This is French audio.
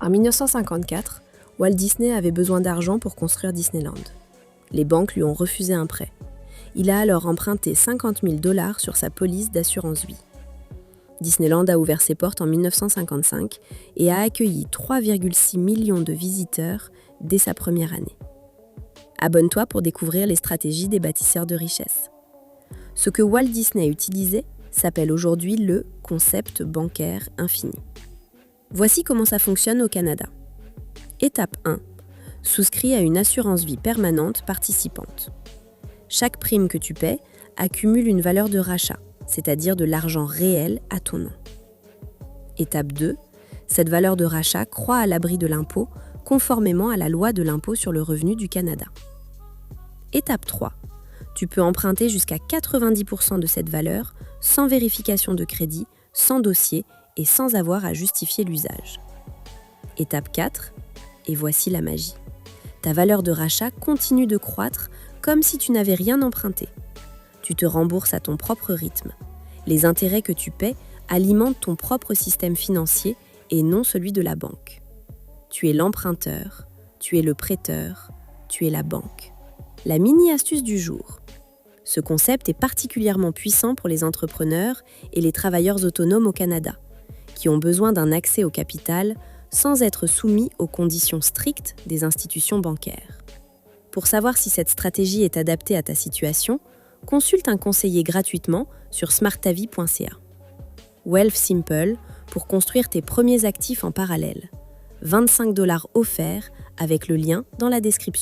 En 1954, Walt Disney avait besoin d'argent pour construire Disneyland. Les banques lui ont refusé un prêt. Il a alors emprunté 50 000 $ sur sa police d'assurance vie. Disneyland a ouvert ses portes en 1955 et a accueilli 3,6 millions de visiteurs dès sa première année. Abonne-toi pour découvrir les stratégies des bâtisseurs de richesse. Ce que Walt Disney utilisait s'appelle aujourd'hui le concept bancaire infini. Voici comment ça fonctionne au Canada. Étape 1. Souscris à une assurance vie permanente participante. Chaque prime que tu paies accumule une valeur de rachat, c'est-à-dire de l'argent réel à ton nom. Étape 2. Cette valeur de rachat croît à l'abri de l'impôt, conformément à la loi de l'impôt sur le revenu du Canada. Étape 3. Tu peux emprunter jusqu'à 90% de cette valeur sans vérification de crédit, sans dossier et sans avoir à justifier l'usage. Étape 4. Et voici la magie. Ta valeur de rachat continue de croître comme si tu n'avais rien emprunté. Tu te rembourses à ton propre rythme. Les intérêts que tu paies alimentent ton propre système financier et non celui de la banque. Tu es l'emprunteur, tu es le prêteur, tu es la banque. La mini-astuce du jour. Ce concept est particulièrement puissant pour les entrepreneurs et les travailleurs autonomes au Canada, qui ont besoin d'un accès au capital sans être soumis aux conditions strictes des institutions bancaires. Pour savoir si cette stratégie est adaptée à ta situation, consulte un conseiller gratuitement sur smartavi.ca. Wealthsimple pour construire tes premiers actifs en parallèle. 25 $ offerts avec le lien dans la description.